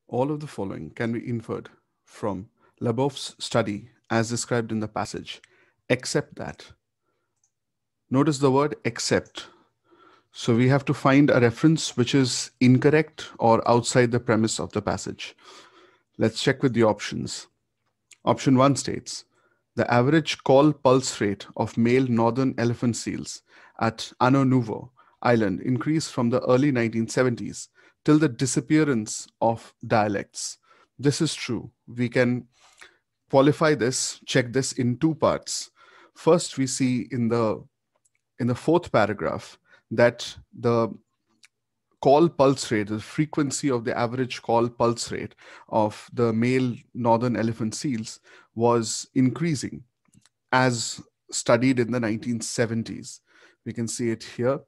All of the following can be inferred from Leboff's study as described in the passage, except that. Notice the word except. So we have to find a reference which is incorrect or outside the premise of the passage. Let's check with the options. Option 1 states, the average call pulse rate of male northern elephant seals at Ano Nuvo Island increased from the early 1970s till the disappearance of dialects. This is true. We can qualify this, check this in two parts. First, we see in the fourth paragraph that the call pulse rate, the frequency of the average call pulse rate of the male northern elephant seals was increasing as studied in the 1970s. We can see it here.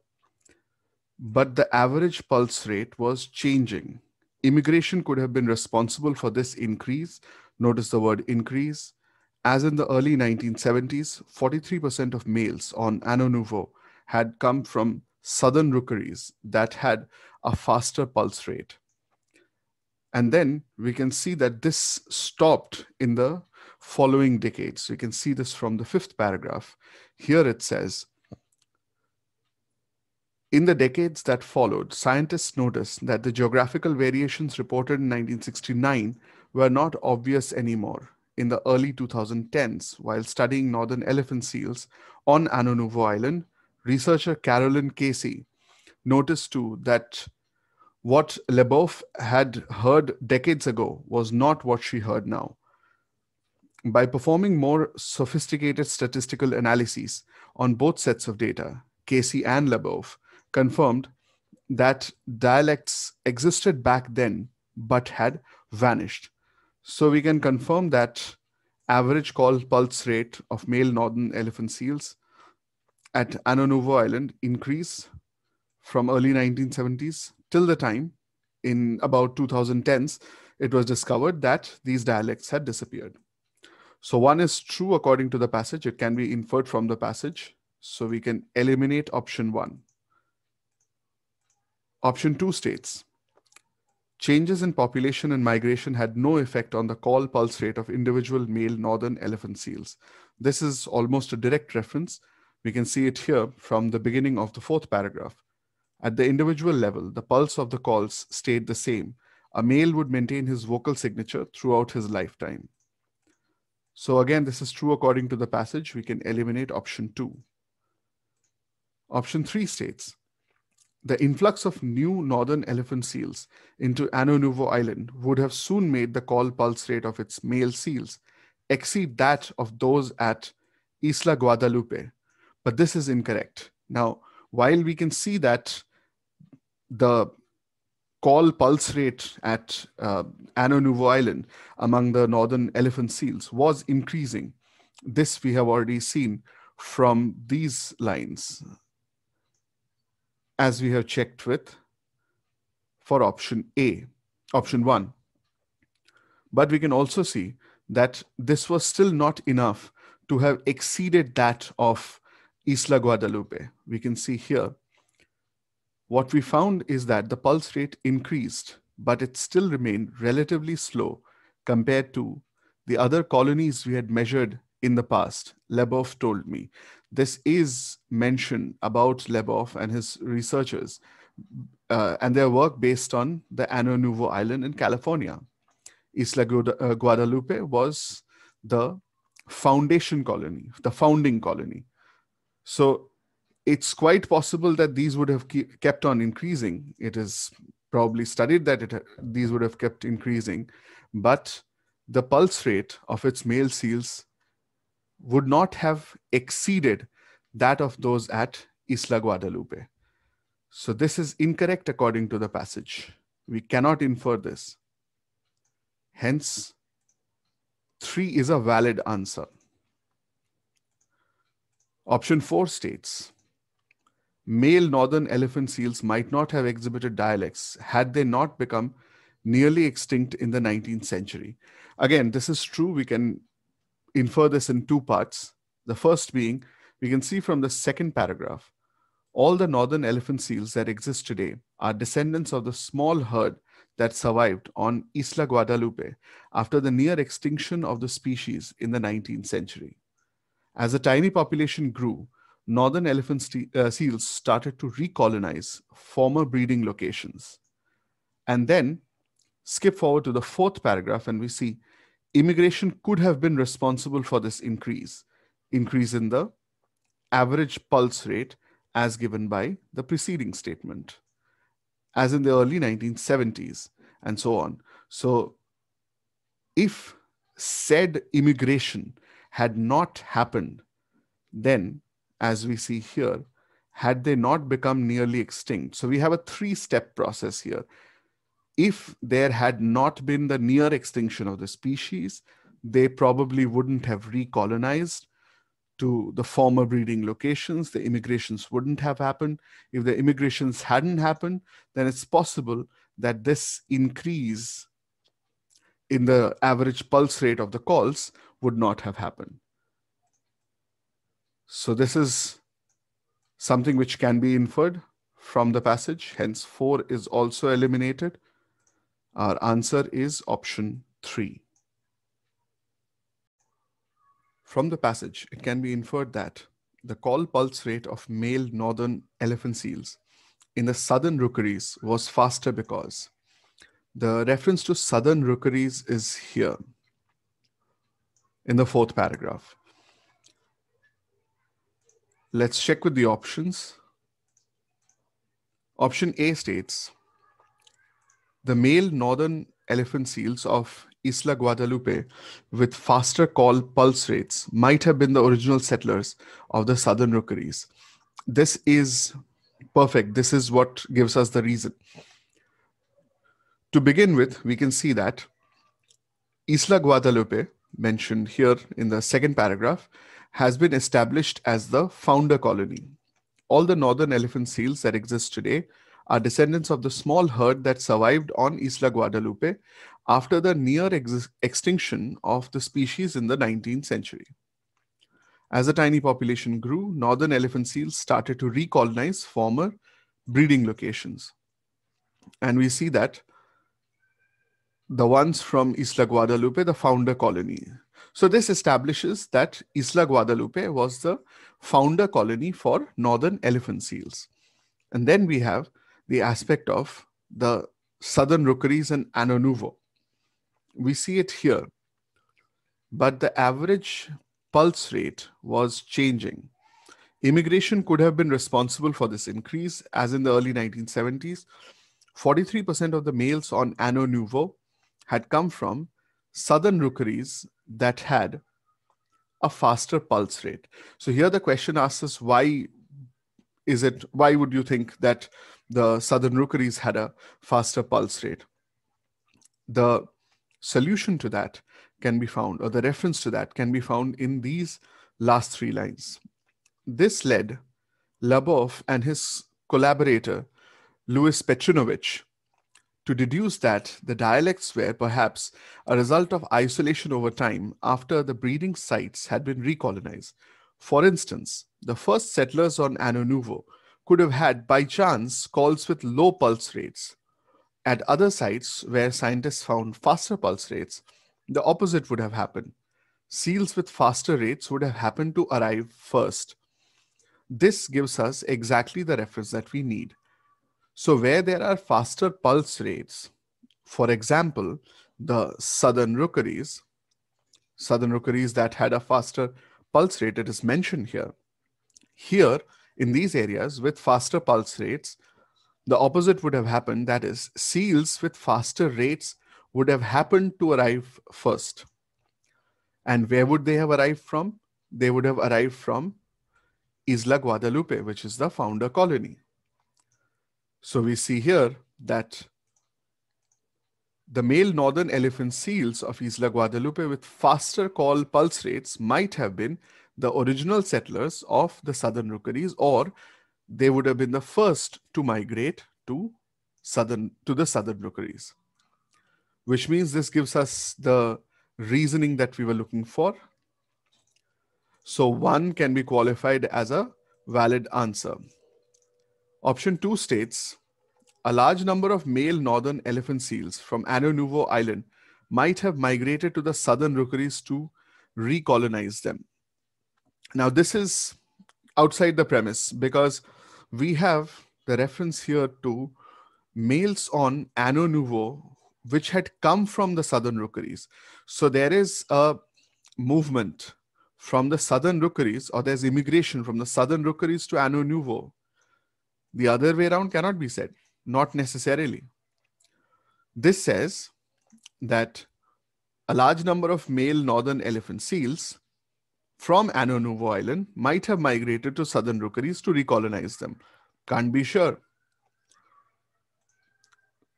But the average pulse rate was changing. Immigration could have been responsible for this increase. Notice the word increase. As in the early 1970s, 43% of males on Ano Nuvo had come from southern rookeries that had a faster pulse rate. And then we can see that this stopped in the following decades. We can see this from the fifth paragraph. Here it says, in the decades that followed, scientists noticed that the geographical variations reported in 1969 were not obvious anymore. In the early 2010s, while studying northern elephant seals on Ano Nuvo Island, researcher Carolyn Casey noticed too that what Leboff had heard decades ago was not what she heard now. By performing more sophisticated statistical analyses on both sets of data, Casey and Leboff confirmed that dialects existed back then but had vanished. So we can confirm that average call pulse rate of male northern elephant seals at Ano Nuvo Island increased from early 1970s till the time in about 2010s it was discovered that these dialects had disappeared. So one is true according to the passage. It can be inferred from the passage. So we can eliminate option 1. Option 2 states, changes in population and migration had no effect on the call pulse rate of individual male northern elephant seals. This is almost a direct reference. We can see it here from the beginning of the fourth paragraph. At the individual level, the pulse of the calls stayed the same. A male would maintain his vocal signature throughout his lifetime. So again, this is true according to the passage. We can eliminate option 2. Option 3 states, the influx of new northern elephant seals into Ano Nuvo Island would have soon made the call pulse rate of its male seals exceed that of those at Isla Guadalupe. But this is incorrect. Now, while we can see that the call pulse rate at Ano Nuvo Island among the northern elephant seals was increasing, this we have already seen from these lines, as we have checked with for option A, option 1. But we can also see that this was still not enough to have exceeded that of Isla Guadalupe. We can see here, what we found is that the pulse rate increased, but it still remained relatively slow compared to the other colonies we had measured in the past. Leboff told me. This is mentioned about Leboff and his researchers and their work based on the Ano Nuvo Island in California. Isla Guadalupe was the foundation colony, the founding colony. So it's quite possible that these would have kept on increasing. It is probably studied that these would have kept increasing, but the pulse rate of its male seals would not have exceeded that of those at Isla Guadalupe. So this is incorrect according to the passage. We cannot infer this. Hence, 3 is a valid answer. Option 4 states, male northern elephant seals might not have exhibited dialects had they not become nearly extinct in the 19th century. Again, this is true. We can infer this in two parts. The first being, we can see from the second paragraph, all the northern elephant seals that exist today are descendants of the small herd that survived on Isla Guadalupe after the near extinction of the species in the 19th century. As the tiny population grew, northern elephant seals started to recolonize former breeding locations. And then skip forward to the fourth paragraph and we see immigration could have been responsible for this increase in the average pulse rate as given by the preceding statement, as in the early 1970s and so on. So if said immigration had not happened, then as we see here, had they not become nearly extinct. So we have a three-step process here. If there had not been the near extinction of the species, they probably wouldn't have recolonized to the former breeding locations. The immigrations wouldn't have happened. If the immigrations hadn't happened, then it's possible that this increase in the average pulse rate of the calls would not have happened. So this is something which can be inferred from the passage. Hence, 4 is also eliminated. Our answer is option 3. From the passage, it can be inferred that the call pulse rate of male northern elephant seals in the southern rookeries was faster because the reference to southern rookeries is here in the fourth paragraph. Let's check with the options. Option A states, the male northern elephant seals of Isla Guadalupe with faster call pulse rates might have been the original settlers of the southern rookeries. This is perfect. This is what gives us the reason. To begin with, we can see that Isla Guadalupe, mentioned here in the second paragraph, has been established as the founder colony. All the northern elephant seals that exist today are descendants of the small herd that survived on Isla Guadalupe after the near extinction of the species in the 19th century. As the tiny population grew, northern elephant seals started to recolonize former breeding locations. And we see that the ones from Isla Guadalupe, the founder colony. So this establishes that Isla Guadalupe was the founder colony for northern elephant seals. And then we have the aspect of the southern rookeries and Ano Nuevo. We see it here, but the average pulse rate was changing. Immigration could have been responsible for this increase, as in the early 1970s, 43% of the males on Ano Nuevo had come from southern rookeries that had a faster pulse rate. So here the question asks us, why would you think that the southern rookeries had a faster pulse rate? The solution to that can be found, or the reference to that can be found in these last 3 lines. This led Labov and his collaborator, Louis Petrinovich, to deduce that the dialects were perhaps a result of isolation over time after the breeding sites had been recolonized. For instance, the first settlers on Ano Nuevo could have had, by chance, calls with low pulse rates. At other sites where scientists found faster pulse rates, the opposite would have happened. Seals with faster rates would have happened to arrive first. This gives us exactly the reference that we need. So where there are faster pulse rates, for example, the southern rookeries that had a faster pulse rate, it is mentioned here. Here, in these areas with faster pulse rates, the opposite would have happened. That is, seals with faster rates would have happened to arrive first. And where would they have arrived from? They would have arrived from Isla Guadalupe, which is the founder colony. So we see here that the male northern elephant seals of Isla Guadalupe with faster call pulse rates might have been the original settlers of the southern rookeries, or they would have been the first to migrate to the southern rookeries, which means this gives us the reasoning that we were looking for. So 1 can be qualified as a valid answer. Option 2 states, a large number of male northern elephant seals from Ano Nouveau Island might have migrated to the southern rookeries to recolonize them. Now, this is outside the premise because we have the reference here to males on Ano Nouveau, which had come from the southern rookeries. So there is a movement from the southern rookeries, or there's immigration from the southern rookeries to Ano Nouveau. The other way around cannot be said, not necessarily. This says that a large number of male northern elephant seals from Ano Nouveau Island might have migrated to southern rookeries to recolonize them. Can't be sure.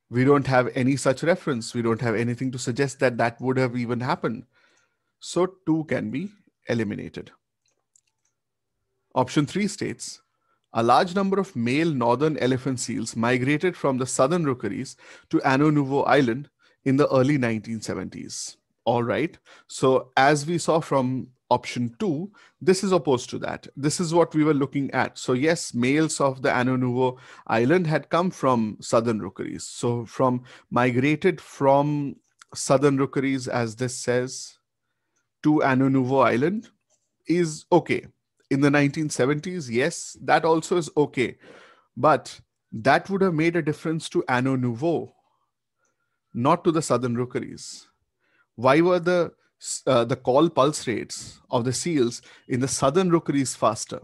We don't have any such reference. We don't have anything to suggest that that would have even happened. So 2 can be eliminated. Option 3 states, a large number of male northern elephant seals migrated from the southern rookeries to Ano Nouveau Island in the early 1970s. All right. So as we saw from option 2, this is opposed to that. This is what we were looking at. So yes, males of the Ano Nouveau Island had come from southern rookeries. So migrated from southern rookeries, as this says, to Ano Nouveau Island is okay. In the 1970s, yes, that also is okay. But that would have made a difference to Ano Nouveau, not to the southern rookeries. Why were the call pulse rates of the seals in the southern rookeries faster?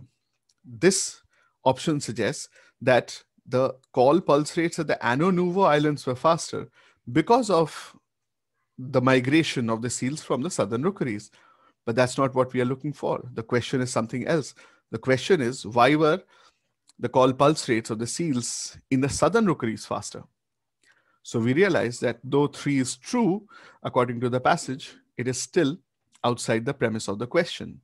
This option suggests that the call pulse rates at the Ano Nouveau Islands were faster because of the migration of the seals from the southern rookeries. But that's not what we are looking for. The question is something else. The question is, why were the call pulse rates of the seals in the southern rookeries faster? So we realize that though 3 is true, according to the passage, it is still outside the premise of the question,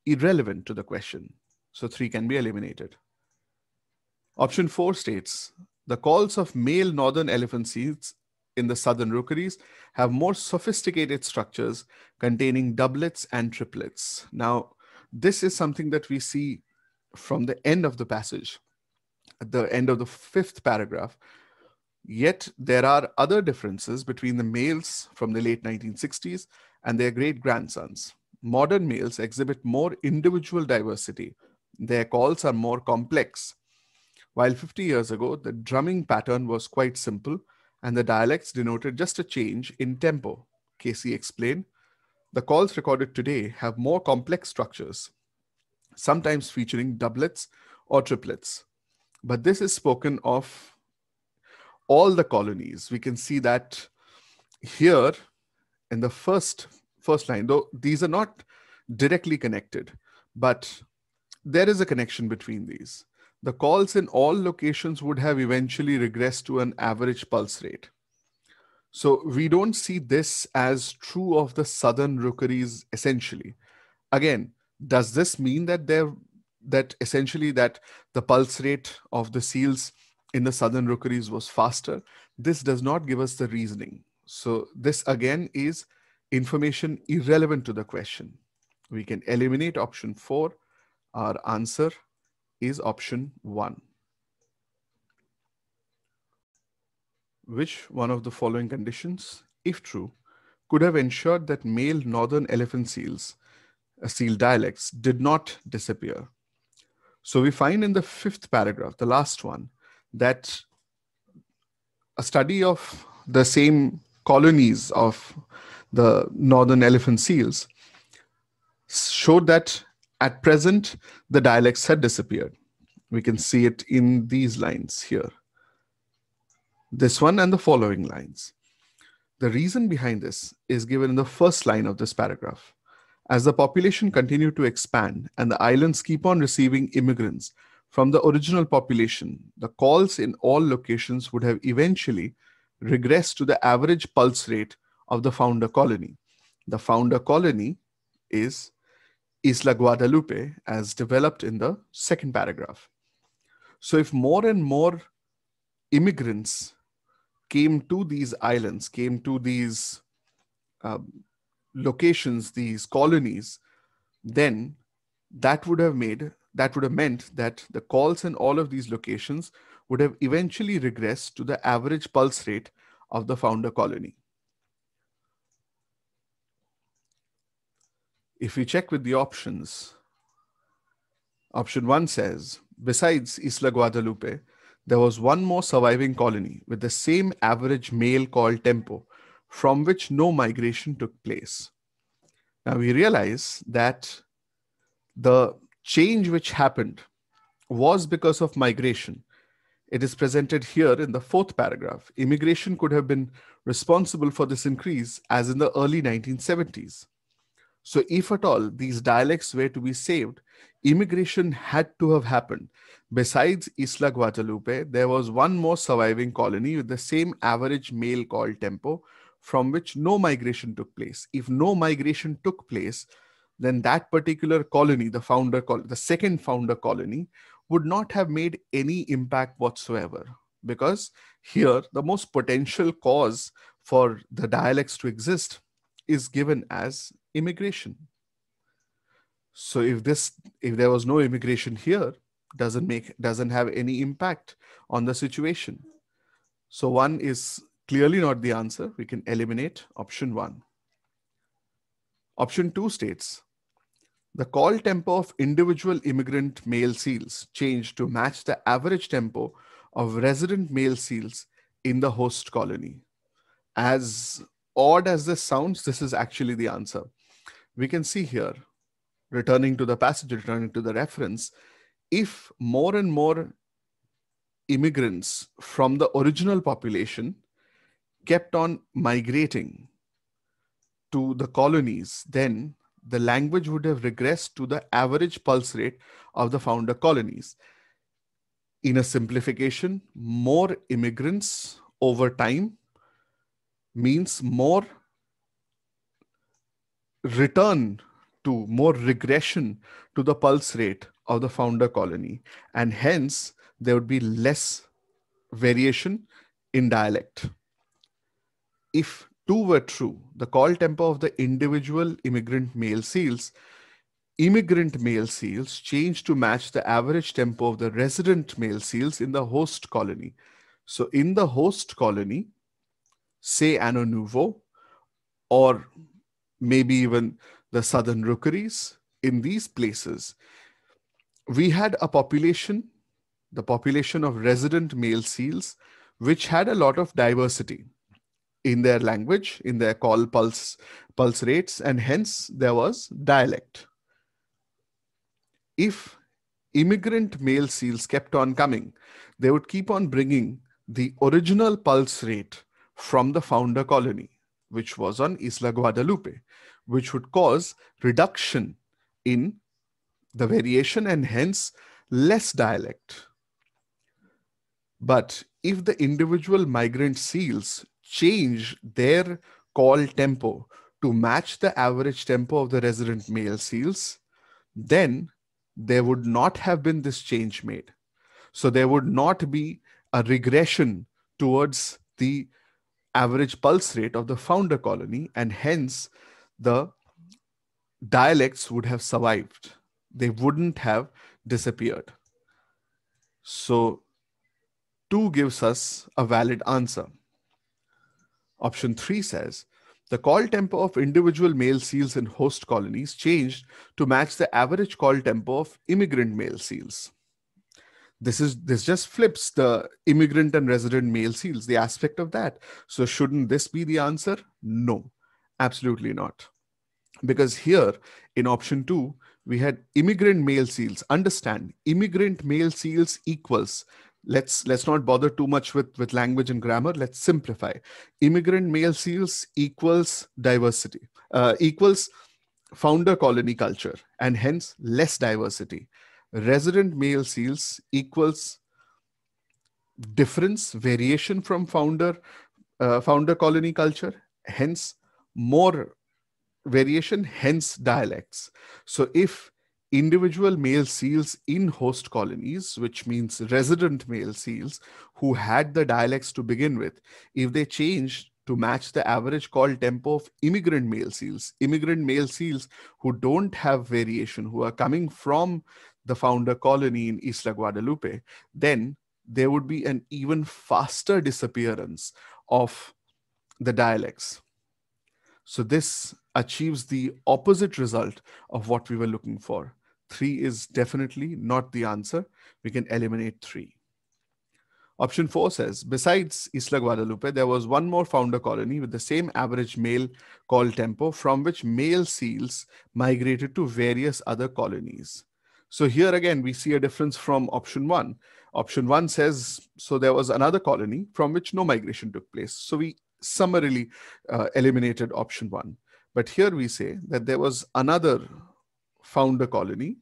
irrelevant to the question. So 3 can be eliminated. Option 4 states, the calls of male northern elephant seals in the southern rookeries have more sophisticated structures containing doublets and triplets. Now, this is something that we see from the end of the passage, at the end of the 5th paragraph. Yet there are other differences between the males from the late 1960s and their great-grandsons. Modern males exhibit more individual diversity. Their calls are more complex. While 50 years ago, the drumming pattern was quite simple and the dialects denoted just a change in tempo. Casey explained, the calls recorded today have more complex structures, sometimes featuring doublets or triplets. But this is spoken of all the colonies. We can see that here in the first line, though these are not directly connected, but there is a connection between these. The calls in all locations would have eventually regressed to an average pulse rate. So we don't see this as true of the southern rookeries essentially. Again, does this mean that essentially that the pulse rate of the seals in the southern rookeries was faster? This does not give us the reasoning. So this again is information irrelevant to the question. We can eliminate option 4. Our answer is option 1. Which one of the following conditions, if true, could have ensured that male northern elephant seals, seal dialects, did not disappear? So we find in the 5th paragraph, the last one, that a study of the same colonies of the northern elephant seals showed that at present, the dialects had disappeared. We can see it in these lines here. This one and the following lines. The reason behind this is given in the first line of this paragraph. As the population continued to expand and the islands keep on receiving immigrants from the original population, the calls in all locations would have eventually regressed to the average pulse rate of the founder colony. The founder colony is Isla Guadalupe, as developed in the 2nd paragraph. So if more and more immigrants came to these islands, came to these locations, these colonies, then that would have meant that the calls in all of these locations would have eventually regressed to the average pulse rate of the founder colony. If we check with the options, option 1 says, besides Isla Guadalupe, there was one more surviving colony with the same average male called Tempo, from which no migration took place. Now we realize that the change which happened was because of migration. It is presented here in the 4th paragraph. Immigration could have been responsible for this increase as in the early 1970s. So if at all these dialects were to be saved, immigration had to have happened. Besides Isla Guadalupe, there was one more surviving colony with the same average male called Tempo, from which no migration took place. If no migration took place, then that particular colony, the second founder colony, would not have made any impact whatsoever, because here the most potential cause for the dialects to exist is given as immigration. So if there was no immigration here, doesn't have any impact on the situation. So 1 is clearly not the answer. We can eliminate option 1. Option 2 states, the call tempo of individual immigrant male seals changed to match the average tempo of resident male seals in the host colony. As odd as this sounds, this is actually the answer. We can see here, returning to the passage, returning to the reference, if more and more immigrants from the original population kept on migrating to the colonies, then the language would have regressed to the average pulse rate of the founder colonies. In a simplification, more immigrants over time means more return to, more regression to the pulse rate of the founder colony, and hence there would be less variation in dialect. If 2 were true, the call tempo of the individual immigrant male seals changed to match the average tempo of the resident male seals in the host colony. So in the host colony, say Anno Nouveau, or maybe even the southern rookeries, in these places, we had a population, the population of resident male seals, which had a lot of diversity in their language, in their call pulse rates, and hence there was dialect. If immigrant male seals kept on coming, they would keep on bringing the original pulse rate from the founder colony, which was on Isla Guadalupe, which would cause reduction in the variation and hence less dialect. But if the individual migrant seals change their call tempo to match the average tempo of the resident male seals, then there would not have been this change made. So there would not be a regression towards the average pulse rate of the founder colony, and hence the dialects would have survived. They wouldn't have disappeared. So 2 gives us a valid answer. Option 3 says, the call tempo of individual male seals in host colonies changed to match the average call tempo of immigrant male seals. This just flips the immigrant and resident male seals, the aspect of that. So shouldn't this be the answer? No, absolutely not. Because here in option 2, we had immigrant male seals. Understand, immigrant male seals equals, let's not bother too much with language and grammar. Let's simplify. Immigrant male seals equals diversity, equals founder colony culture, and hence less diversity. Resident male seals equals difference, variation from founder colony culture, hence more variation, hence dialects. So if individual male seals in host colonies, which means resident male seals who had the dialects to begin with, if they changed to match the average call tempo of immigrant male seals who don't have variation, who are coming from the founder colony in Isla Guadalupe, then there would be an even faster disappearance of the dialects. So this achieves the opposite result of what we were looking for. 3 is definitely not the answer. We can eliminate 3. Option 4 says, besides Isla Guadalupe, there was one more founder colony with the same average male called Tempo, from which male seals migrated to various other colonies. So here again, we see a difference from option 1. Option 1 says, so there was another colony from which no migration took place. So we summarily eliminated option 1. But here we say that there was another founder colony,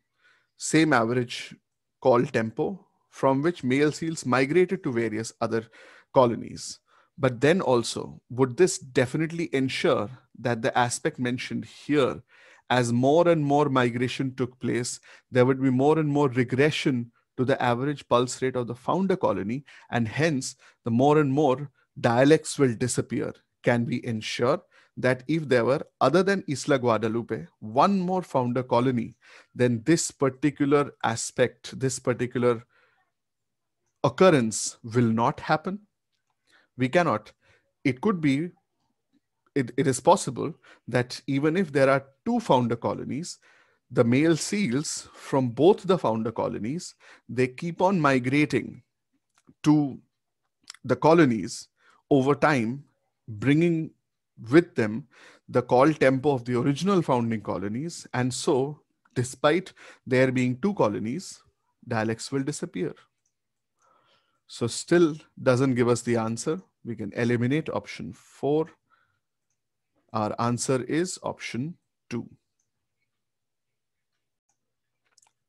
same average called Tempo, from which male seals migrated to various other colonies. But then also, would this definitely ensure that the aspect mentioned here, as more and more migration took place, there would be more and more regression to the average pulse rate of the founder colony, and hence the more and more dialects will disappear? Can we ensure that if there were, other than Isla Guadalupe, one more founder colony, then this particular aspect, this particular occurrence will not happen? We cannot. It could be, it is possible that even if there are 2 founder colonies, the male seals from both the founder colonies, they keep on migrating to the colonies over time, bringing with them the call tempo of the original founding colonies. And so, despite there being 2 colonies, dialects will disappear. So still doesn't give us the answer. We can eliminate option 4. Our answer is option 2.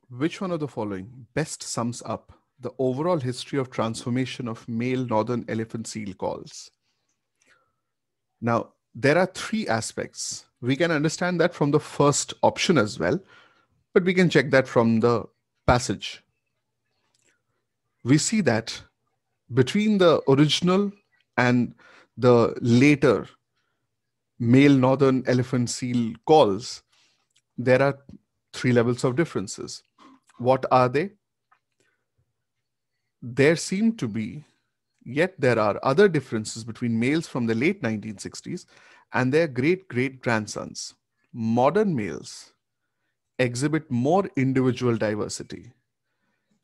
Which one of the following best sums up the overall history of transformation of male northern elephant seal calls? Now, there are 3 aspects. We can understand that from the first option as well, but we can check that from the passage. We see that between the original and the later male northern elephant seal calls, there are 3 levels of differences. What are they? There seem to be, yet there are other differences between males from the late 1960s and their great-great-grandsons. Modern males exhibit more individual diversity,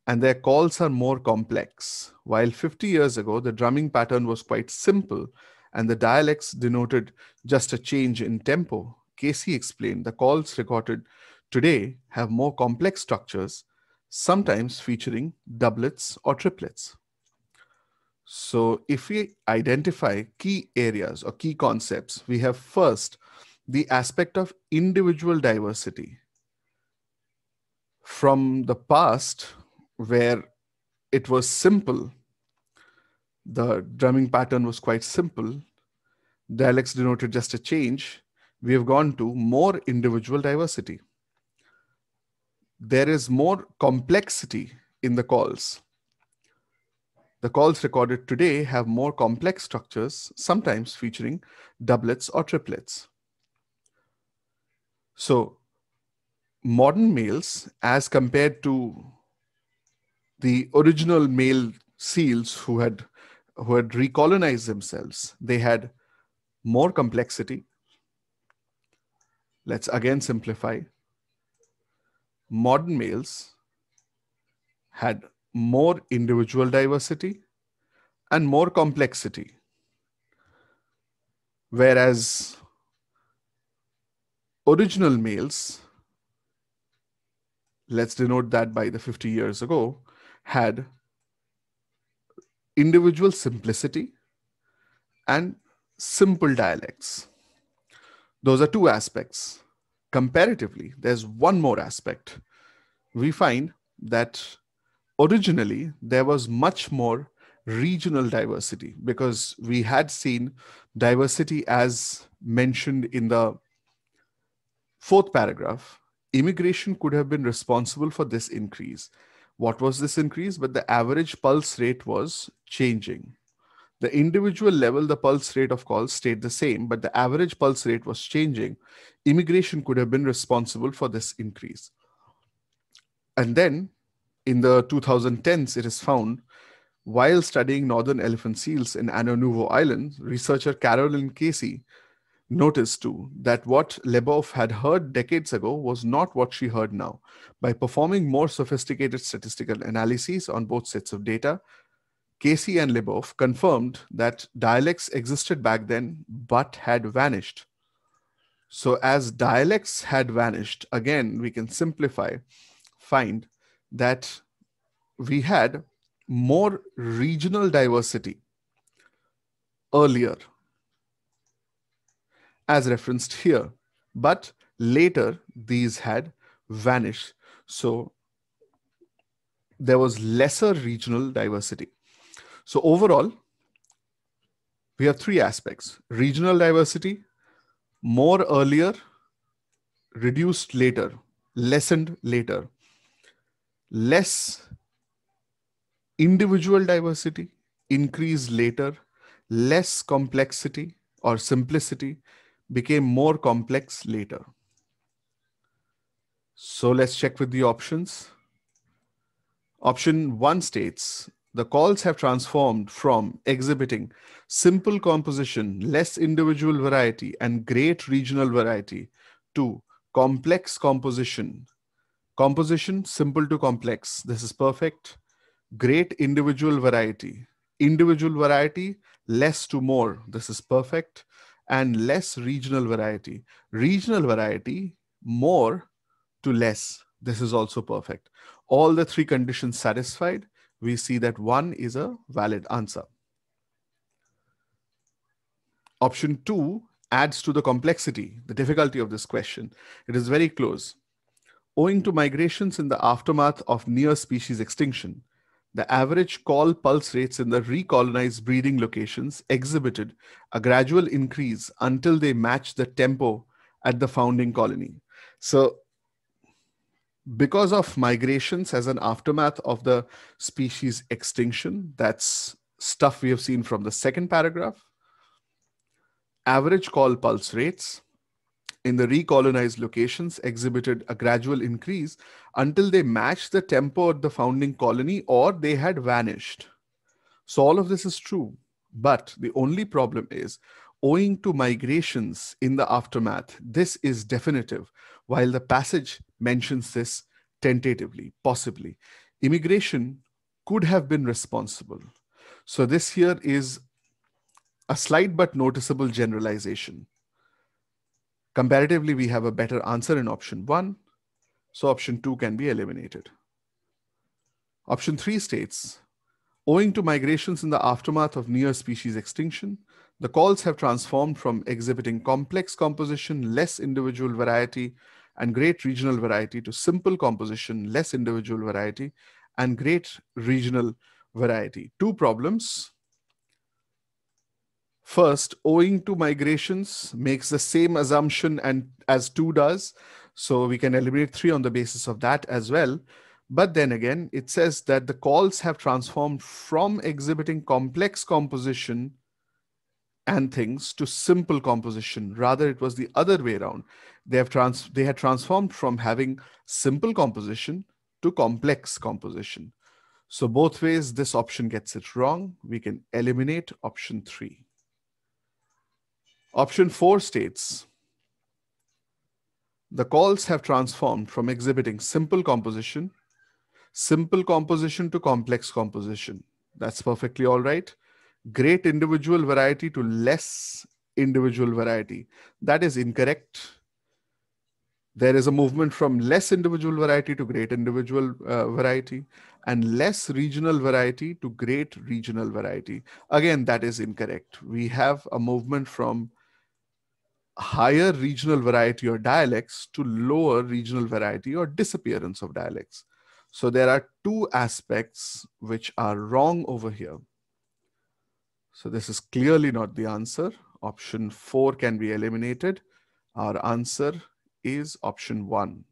and their calls are more complex. While 50 years ago, the drumming pattern was quite simple and the dialects denoted just a change in tempo, Casey explained the calls recorded today have more complex structures, sometimes featuring doublets or triplets. So if we identify key areas or key concepts, we have first the aspect of individual diversity. From the past, where it was simple, the drumming pattern was quite simple, dialects denoted just a change, we have gone to more individual diversity. There is more complexity in the calls. The calls recorded today have more complex structures, sometimes featuring doublets or triplets. So, modern males, as compared to the original male seals who had recolonized themselves, they had more complexity. Let's again simplify. Modern males had more individual diversity and more complexity, whereas original males, let's denote that by the 50 years ago, had individual simplicity and simple dialects. Those are 2 aspects. Comparatively, there's one more aspect. We find that originally there was much more regional diversity, because we had seen diversity as mentioned in the 4th paragraph. Immigration could have been responsible for this increase. What was this increase? But the average pulse rate was changing. The individual level, the pulse rate of calls stayed the same, but the average pulse rate was changing. Immigration could have been responsible for this increase. And then in the 2010s, it is found While studying northern elephant seals in Annuvo Island, researcher Carolyn Casey noticed too that what Leboeuf had heard decades ago was not what she heard now. By performing more sophisticated statistical analyses on both sets of data, Casey and Leboeuf confirmed that dialects existed back then but had vanished. So as dialects had vanished, again, we can find that we had more regional diversity earlier, as referenced here, but later these had vanished. So there was lesser regional diversity. So overall, we have three aspects: regional diversity, more earlier, reduced later, lessened later, less individual diversity, increased later, less complexity or simplicity, became more complex later. So let's check with the options. Option 1 states, the calls have transformed from exhibiting simple composition, less individual variety, and great regional variety to complex composition. Composition, simple to complex. This is perfect. Great individual variety. Individual variety, less to more. This is perfect. And less regional variety. Regional variety, more to less. This is also perfect. All the three conditions satisfied, we see that 1 is a valid answer. Option 2 adds to the complexity, the difficulty of this question. It is very close. Owing to migrations in the aftermath of near species extinction, the average call pulse rates in the recolonized breeding locations exhibited a gradual increase until they matched the tempo at the founding colony. So because of migrations as an aftermath of the species extinction, that's stuff we have seen from the second paragraph, average call pulse rates in the recolonized locations exhibited a gradual increase until they matched the tempo at the founding colony or they had vanished. So all of this is true, but the only problem is owing to migrations in the aftermath, this is definitive, while the passage mentions this tentatively, possibly. Immigration could have been responsible. So this here is a slight but noticeable generalization. Comparatively, we have a better answer in option 1, so option 2 can be eliminated. Option 3 states, owing to migrations in the aftermath of near species extinction, the calls have transformed from exhibiting complex composition, less individual variety, and great regional variety to simple composition, less individual variety, and great regional variety. Two problems. First, owing to migrations makes the same assumption as 2 does. So we can eliminate 3 on the basis of that as well. But then again, it says that the calls have transformed from exhibiting complex composition and things to simple composition. Rather, it was the other way around. They had transformed from having simple composition to complex composition. So both ways, this option gets it wrong. We can eliminate option 3. Option 4 states, the calls have transformed from exhibiting simple composition to complex composition. That's perfectly all right. Great individual variety to less individual variety. That is incorrect. There is a movement from less individual variety to great individual variety, and less regional variety to great regional variety. Again, that is incorrect. We have a movement from higher regional variety or dialects to lower regional variety or disappearance of dialects. So there are 2 aspects which are wrong over here. So this is clearly not the answer. Option 4 can be eliminated. Our answer is option 1.